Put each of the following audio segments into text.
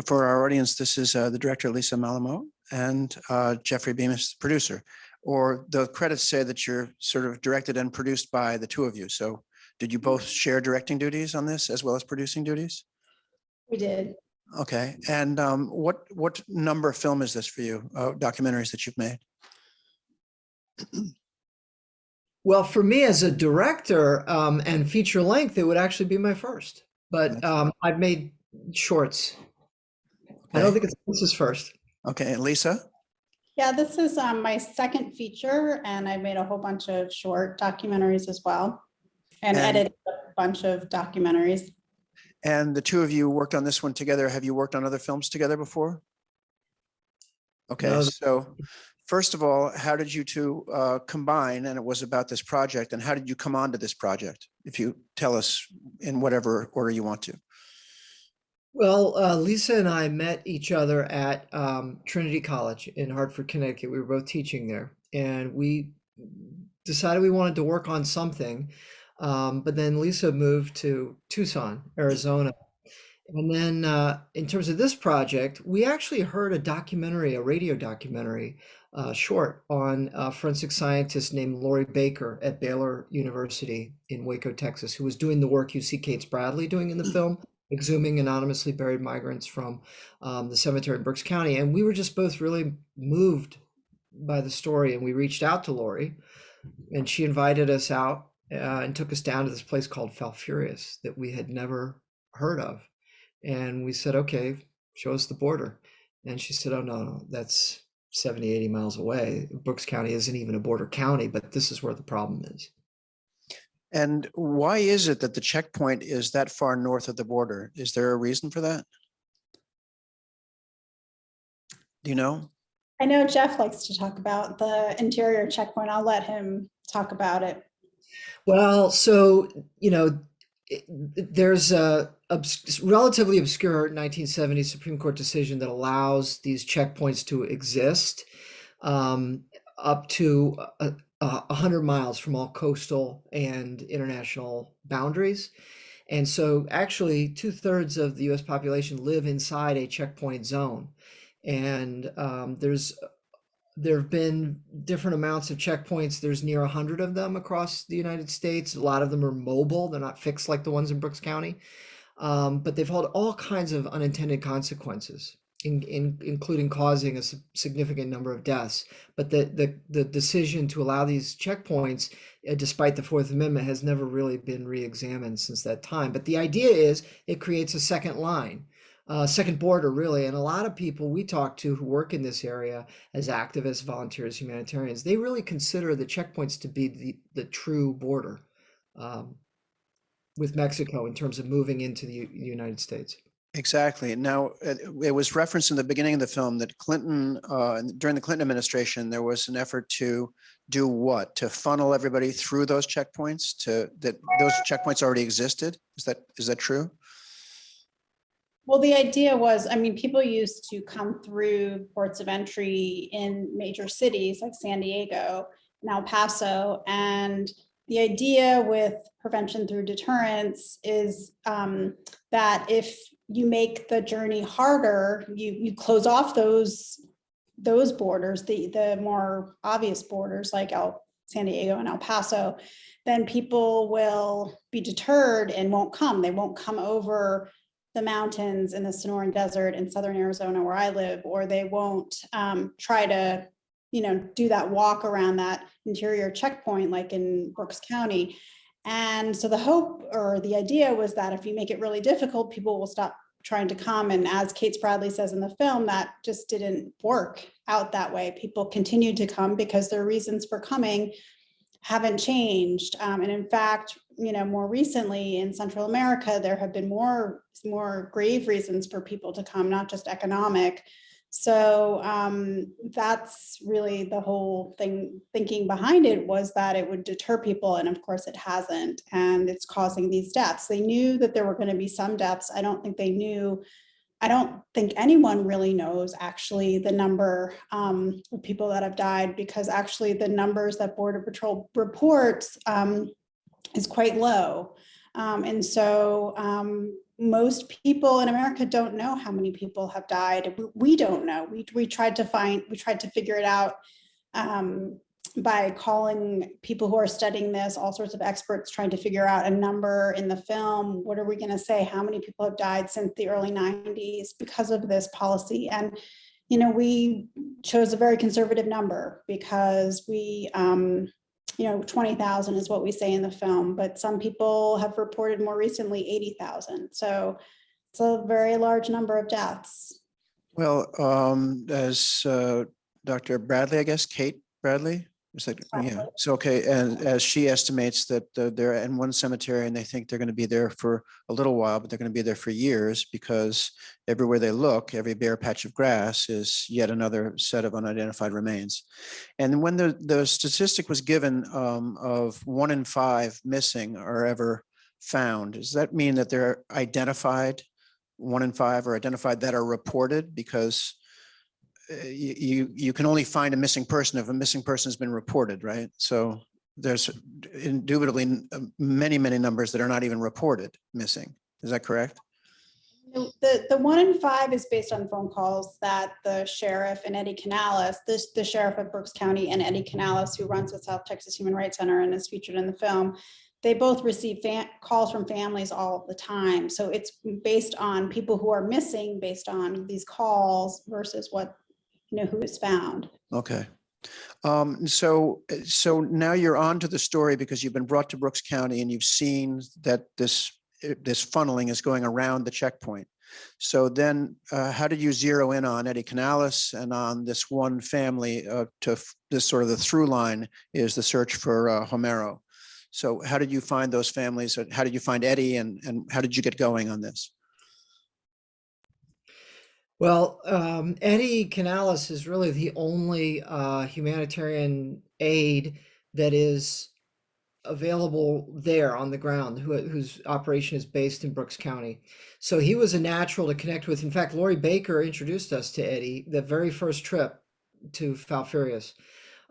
For our audience, this is the director, Lisa Molomot, and Jeffrey Bemiss, the producer. Or the credits say that you're sort of directed and produced by the two of you. So did you both share directing duties on this as well as producing duties? We did. Okay. And what number film is this for you, documentaries that you've made? Well, for me as a director and feature length, it would actually be my first. But I've made shorts. Okay. I don't think this is first. Okay. And Lisa? Yeah, this is my second feature, and I made a whole bunch of short documentaries as well, and edited a bunch of documentaries. And the two of you worked on this one together. Have you worked on other films together before? Okay, no. So first of all, how did you two combine? And it was about this project. And how did you come onto this project? If you tell us in whatever order you want to. Well, Lisa and I met each other at Trinity College in Hartford, Connecticut. We were both teaching there, and we decided we wanted to work on something. But then Lisa moved to Tucson, Arizona. And then in terms of this project, we actually heard a documentary, a radio documentary, short on a forensic scientist named Lori Baker at Baylor University in Waco, Texas, who was doing the work you see Kate Bradley doing in the film, exhuming anonymously buried migrants from the cemetery in Brooks County. And we were just both really moved by the story. And we reached out to Lori, and she invited us out and took us down to this place called Falfurrias that we had never heard of. And we said, okay, show us the border. And she said, oh, no, that's 70, 80 miles away. Brooks County isn't even a border county, but this is where the problem is. And why is it that the checkpoint is that far north of the border? Is there a reason for that? Do you know? I know Jeff likes to talk about the interior checkpoint. I'll let him talk about it. Well, so, you know, there's a relatively obscure 1970 Supreme Court decision that allows these checkpoints to exist up to 100 miles from all coastal and international boundaries. And so actually 2/3 of the US population live inside a checkpoint zone. And there have been different amounts of checkpoints. There's near 100 of them across the United States. A lot of them are mobile. They're not fixed like the ones in Brooks County. But they've had all kinds of unintended consequences, including causing a significant number of deaths. But the decision to allow these checkpoints, despite the Fourth Amendment, has never really been re-examined since that time. But the idea is it creates a second line. Second border, really. And a lot of people we talk to who work in this area as activists, volunteers, humanitarians, they really consider the checkpoints to be the true border with Mexico in terms of moving into the United States. Exactly. Now, it was referenced in the beginning of the film that Clinton, during the Clinton administration, there was an effort to do what? To funnel everybody through those checkpoints, that those checkpoints already existed? Is that true? Well, the idea was, I mean, people used to come through ports of entry in major cities like San Diego and El Paso. And the idea with prevention through deterrence is that if you make the journey harder, you close off those borders, the more obvious borders like San Diego and El Paso, then people will be deterred and won't come. They won't come over the mountains in the Sonoran Desert in southern Arizona where I live, or they won't try to, do that walk around that interior checkpoint like in Brooks County. And so the hope or the idea was that if you make it really difficult, people will stop trying to come. And as Kate Bradley says in the film, that just didn't work out that way. People continued to come because their reasons for coming haven't changed. And in fact, more recently in Central America, there have been more grave reasons for people to come, not just economic. So that's really the whole thinking behind it, was that it would deter people. And of course it hasn't, and it's causing these deaths. They knew that there were going to be some deaths. I don't think anyone really knows actually the number of people that have died, because actually the numbers that Border Patrol reports is quite low. And so most people in America don't know how many people have died. We don't know. We tried to figure it out by calling people who are studying this, all sorts of experts, trying to figure out a number in the film. What are we going to say? How many people have died since the early 90s because of this policy? And, you know, we chose a very conservative number because we, you know, 20,000 is what we say in the film, but some people have reported more recently 80,000. So it's a very large number of deaths. Well, as Dr. Bradley, I guess, Kate Bradley, is that, yeah. So, okay, and as she estimates that they're in one cemetery and they think they're going to be there for a little while, but they're going to be there for years because everywhere they look, every bare patch of grass is yet another set of unidentified remains. And when the statistic was given of 1 in 5 missing are ever found, does that mean that they're identified, 1 in 5 are identified that are reported? Because you can only find a missing person if a missing person has been reported, right? So there's indubitably many numbers that are not even reported missing. Is that correct? The 1 in 5 is based on phone calls that the sheriff and Eddie Canales, the sheriff of Brooks County, and Eddie Canales, who runs the South Texas Human Rights Center and is featured in the film, they both receive calls from families all the time. So it's based on people who are missing based on these calls versus what, you know, who is found. Okay. So now you're on to the story because you've been brought to Brooks County and you've seen that this funneling is going around the checkpoint. So then how did you zero in on Eddie Canales and on this one family to this sort of the through line is the search for Homero? So how did you find those families? How did you find Eddie and how did you get going on this? Well, Eddie Canales is really the only humanitarian aid that is available there on the ground, whose operation is based in Brooks County. So he was a natural to connect with. In fact, Lori Baker introduced us to Eddie the very first trip to Falfurrias.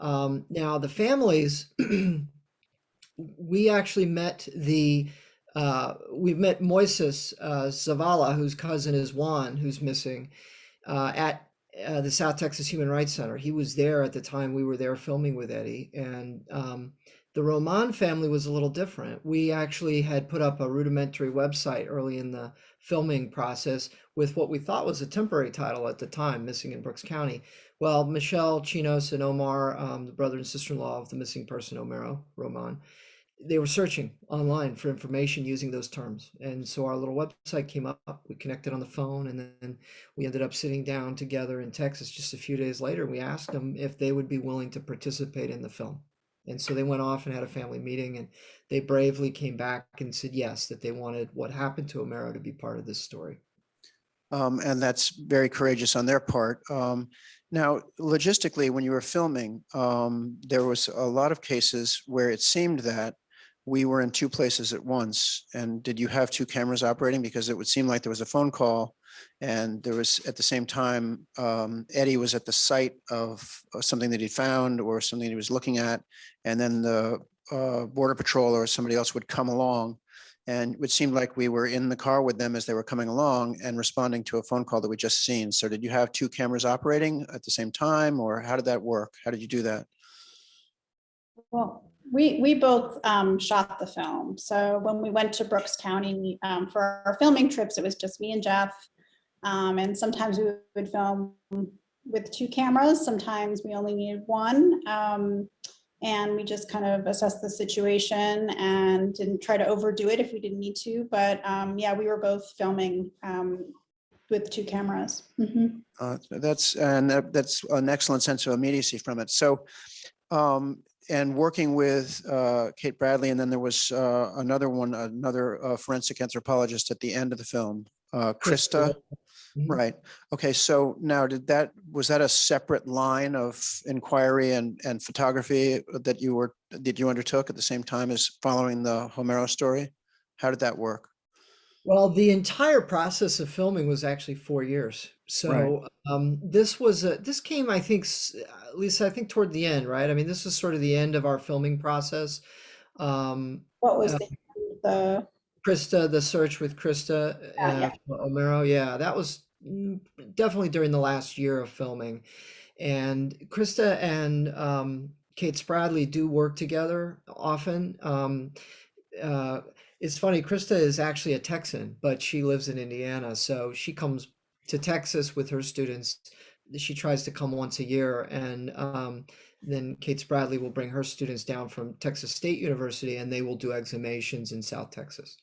Now the families, we actually met we met Moises Zavala, whose cousin is Juan, who's missing, at the South Texas Human Rights Center. He was there at the time we were there filming with Eddie. And the Roman family was a little different. We actually had put up a rudimentary website early in the filming process with what we thought was a temporary title at the time, Missing in Brooks County. Well, Michelle, Chinos, and Omar, the brother and sister-in-law of the missing person, Homero Roman, they were searching online for information using those terms. And so our little website came up, we connected on the phone, and then we ended up sitting down together in Texas just a few days later. We asked them if they would be willing to participate in the film. And so they went off and had a family meeting, and they bravely came back and said yes, that they wanted what happened to Homero to be part of this story. And that's very courageous on their part. Now, logistically, when you were filming, there was a lot of cases where it seemed that we were in 2 places at once. And did you have 2 cameras operating? Because it would seem like there was a phone call and there was at the same time, Eddie was at the site of something that he found or something he was looking at. And then the Border Patrol or somebody else would come along. And it would seem like we were in the car with them as they were coming along and responding to a phone call that we just seen. So did you have 2 cameras operating at the same time, or how did that work? How did you do that? Well, we both shot the film. So when we went to Brooks County for our filming trips, it was just me and Jeff. And sometimes we would film with 2 cameras. Sometimes we only needed 1. And we just kind of assessed the situation and didn't try to overdo it if we didn't need to. But yeah, we were both filming with 2 cameras. Mm-hmm. That's an excellent sense of immediacy from it. So, and working with Kate Bradley, and then there was another forensic anthropologist at the end of the film, Krista. Mm-hmm. Right. Okay. So now was that a separate line of inquiry and photography that you undertook at the same time as following the Homero story? How did that work? Well, the entire process of filming was actually 4 years. So this came, I think, at least I think toward the end, right? I mean, this was sort of the end of our filming process. What was the Krista, the search with Krista Yeah. O'Mara. Yeah, that was definitely during the last year of filming. And Krista and Kate Spradley do work together often. Uh, it's funny, Krista is actually a Texan, but she lives in Indiana. So she comes to Texas with her students. She tries to come once a year, and then Kate Spradley will bring her students down from Texas State University, and they will do exhumations in South Texas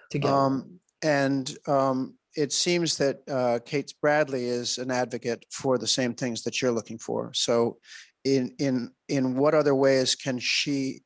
together. And it seems that Kate Bradley is an advocate for the same things that you're looking for. So in what other ways can she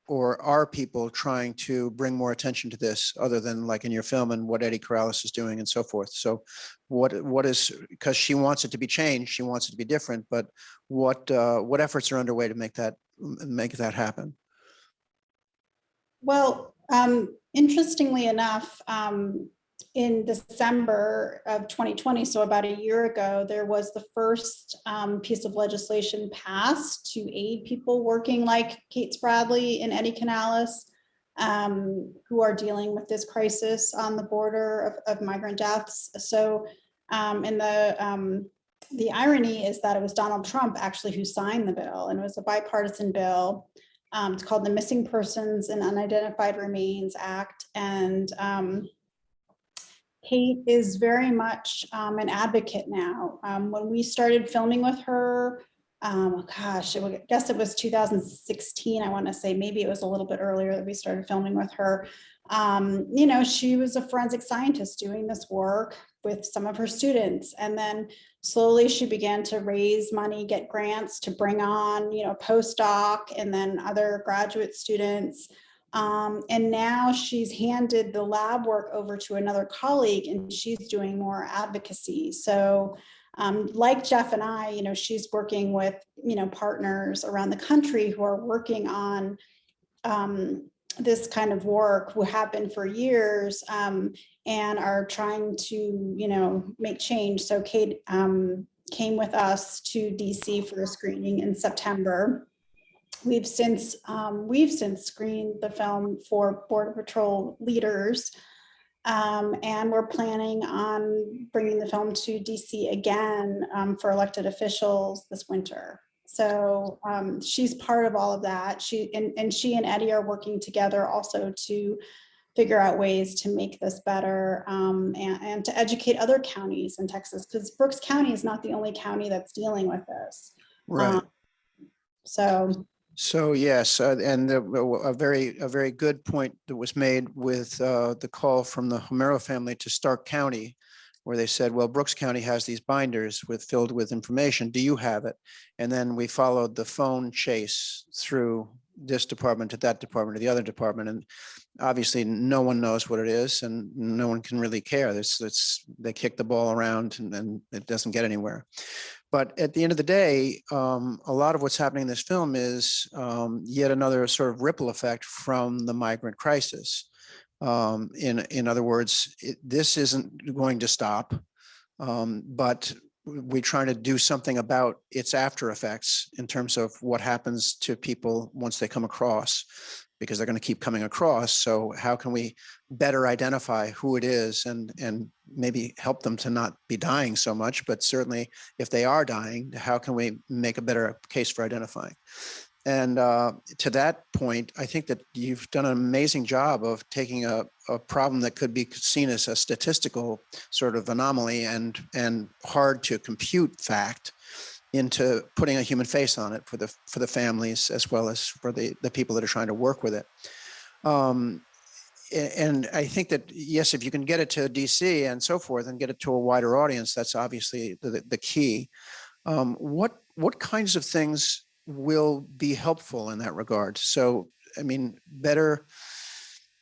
or are people trying to bring more attention to this other than like in your film and what Eddie Corrales is doing and so forth? So what is, because she wants it to be changed, she wants it to be different, but what efforts are underway to make that happen? Well, interestingly enough, in December of 2020, so about a year ago, there was the first piece of legislation passed to aid people working like Kate Spradley and Eddie Canales, who are dealing with this crisis on the border of migrant deaths. So, and the irony is that it was Donald Trump actually who signed the bill, and it was a bipartisan bill. It's called the Missing Persons and Unidentified Remains Act. And Kate is very much an advocate now. When we started filming with her, gosh, I guess it was 2016, I want to say, maybe it was a little bit earlier that we started filming with her. You know, she was a forensic scientist doing this work with some of her students. And then slowly she began to raise money, get grants to bring on, you know, postdoc and then other graduate students. And now she's handed the lab work over to another colleague and she's doing more advocacy. So like Jeff and I, you know, she's working with, you know, partners around the country who are working on this kind of work, who have been for years, and are trying to, you know, make change. So Kate came with us to DC for a screening in September. We've since screened the film for Border Patrol leaders, and we're planning on bringing the film to DC again for elected officials this winter. So she's part of all of that. She and Eddie are working together also to figure out ways to make this better, and to educate other counties in Texas, because Brooks County is not the only county that's dealing with this. Right. So yes, and a very good point that was made with the call from the Homero family to Stark County, where they said, well, Brooks County has these binders filled with information. Do you have it? And then we followed the phone chase through this department to that department to the other department. And obviously no one knows what it is and no one can really care. They kick the ball around and it doesn't get anywhere. But at the end of the day, a lot of what's happening in this film is yet another sort of ripple effect from the migrant crisis. In other words, this isn't going to stop, but we're trying to do something about its after effects in terms of what happens to people once they come across, because they're going to keep coming across. So how can we better identify who it is and maybe help them to not be dying so much, but certainly if they are dying, how can we make a better case for identifying? And to that point, I think that you've done an amazing job of taking a problem that could be seen as a statistical sort of anomaly and hard to compute fact into putting a human face on it for the families as well as for the people that are trying to work with it. And I think that, yes, if you can get it to DC and so forth and get it to a wider audience, that's obviously the key. What kinds of things will be helpful in that regard? So, I mean, better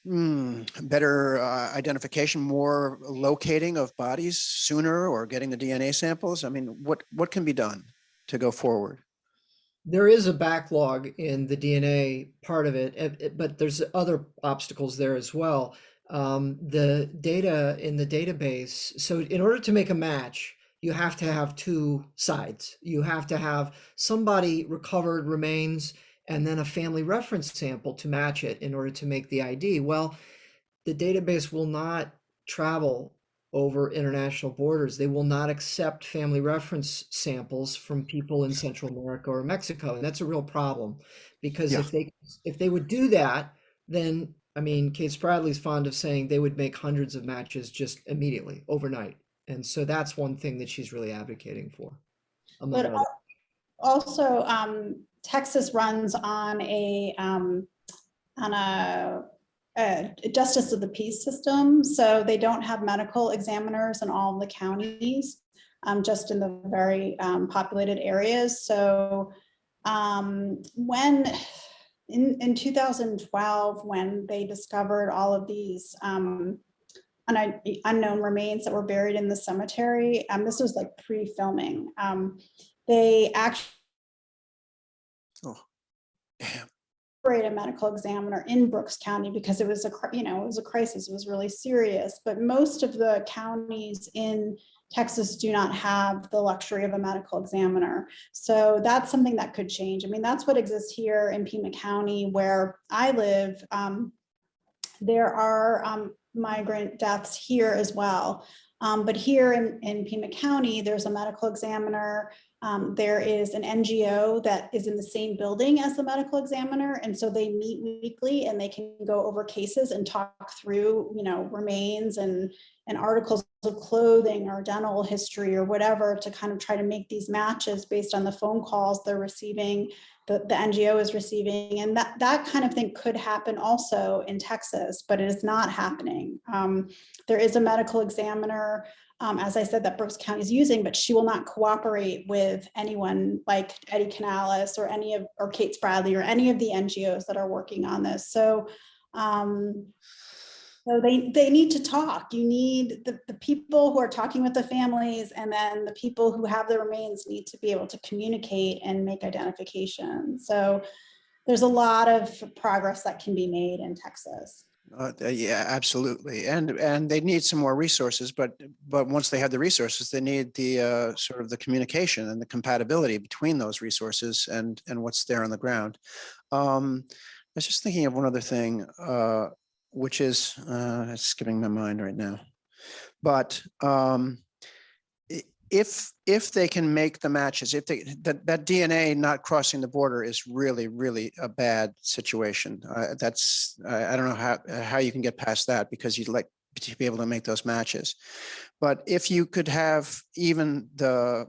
identification, more locating of bodies sooner, or getting the DNA samples. I mean, what can be done to go forward? There is a backlog in the DNA part of it, but there's other obstacles there as well. The data in the database, so in order to make a match, you have to have two sides. You have to have somebody recovered remains and then a family reference sample to match it in order to make the ID. Well, the database will not travel over international borders. They will not accept family reference samples from people in Central America or Mexico, and that's a real problem, because Yeah. if they would do that, then I mean, Kate Spradley's fond of saying they would make hundreds of matches just immediately, overnight, and so that's one thing that she's really advocating for, among But other. also, Texas runs on a justice of the peace system. So they don't have medical examiners in all the counties, just in the very populated areas. So when in 2012, when they discovered all of these unknown remains that were buried in the cemetery, this was like pre-filming. They actually Oh, damn. a medical examiner in Brooks County because it was it was a crisis. It was really serious. But most of the counties in Texas do not have the luxury of a medical examiner. So that's something that could change. I mean, that's what exists here in Pima County, where I live. There are migrant deaths here as well. But here in Pima County, there's a medical examiner. There is an NGO that is in the same building as the medical examiner. And so they meet weekly and they can go over cases and talk through, remains and articles of clothing or dental history or whatever, to kind of try to make these matches based on the phone calls they're receiving, the NGO is receiving. And that kind of thing could happen also in Texas, but it is not happening. There is a medical examiner, as I said, that Brooks County is using, but she will not cooperate with anyone like Eddie Canales or or Kate Spradley or any of the NGOs that are working on this. So, so they need to talk. You need the people who are talking with the families, and then the people who have the remains need to be able to communicate and make identification. So there's a lot of progress that can be made in Texas. Yeah, absolutely. And they need some more resources, but once they have the resources, they need the sort of the communication and the compatibility between those resources and what's there on the ground. I was just thinking of one other thing, which is it's skipping my mind right now. But if they can make the matches, if that DNA not crossing the border is really a bad situation. That's I don't know how you can get past that, because you'd like to be able to make those matches. But if you could have even the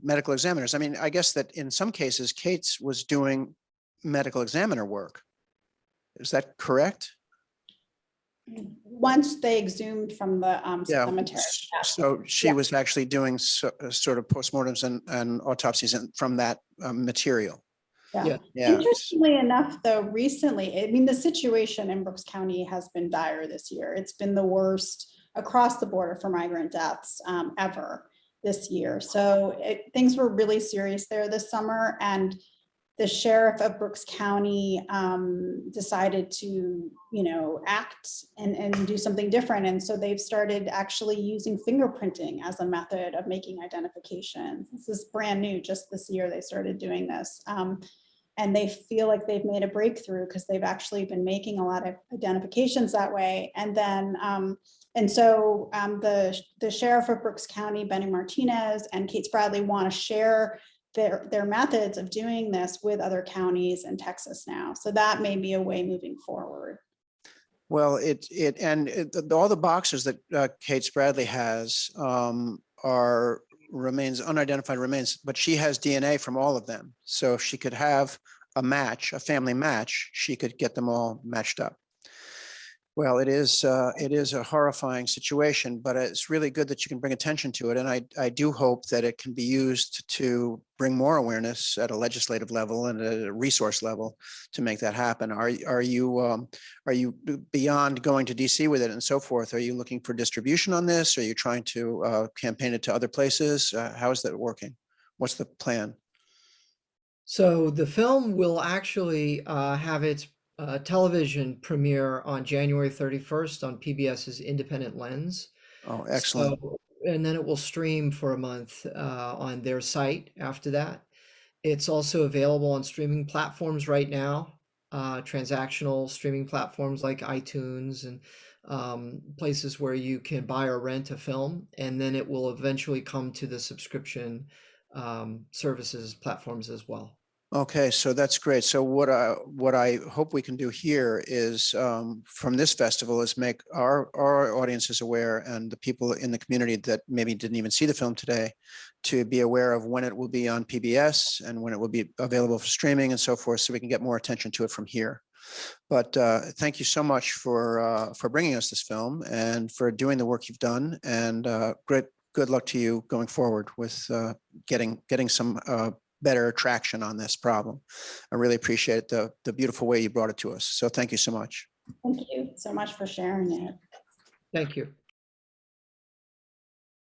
medical examiners, I mean, I guess that in some cases, Kate's was doing medical examiner work. Is that correct? Once they exhumed from the Yeah. cemetery. So she was actually doing sort of postmortems and autopsies from that material. Yeah. Yeah. Interestingly enough, though, recently, I mean, the situation in Brooks County has been dire this year. It's been the worst across the border for migrant deaths ever this year. So things were really serious there this summer, and the sheriff of Brooks County decided to, act and do something different. And so they've started actually using fingerprinting as a method of making identifications. This is brand new, just this year they started doing this. And they feel like they've made a breakthrough because they've actually been making a lot of identifications that way. And then, the sheriff of Brooks County, Benny Martinez, and Kate Spradley want to share their methods of doing this with other counties in Texas now. So that may be a way moving forward. Well, all the boxes that Kate Spradley has are unidentified remains, but she has DNA from all of them. So if she could have a family match, she could get them all matched up. Well, it is a horrifying situation, but it's really good that you can bring attention to it. And I do hope that it can be used to bring more awareness at a legislative level and at a resource level to make that happen. Are you beyond going to DC with it and so forth? Are you looking for distribution on this? Are you trying to campaign it to other places? How is that working? What's the plan? So the film will actually have its television premiere on January 31st on PBS's Independent Lens. Oh, excellent. So, and then it will stream for a month on their site after that. It's also available on streaming platforms right now. transactional streaming platforms like iTunes and places where you can buy or rent a film, and then it will eventually come to the subscription services platforms as well. Okay, so that's great. So what I hope we can do here is from this festival is make our audiences aware, and the people in the community that maybe didn't even see the film today, to be aware of when it will be on PBS and when it will be available for streaming and so forth, so we can get more attention to it from here. But thank you so much for bringing us this film and for doing the work you've done, and good luck to you going forward with getting some better traction on this problem. I really appreciate the beautiful way you brought it to us. So thank you so much. Thank you so much for sharing it. Thank you.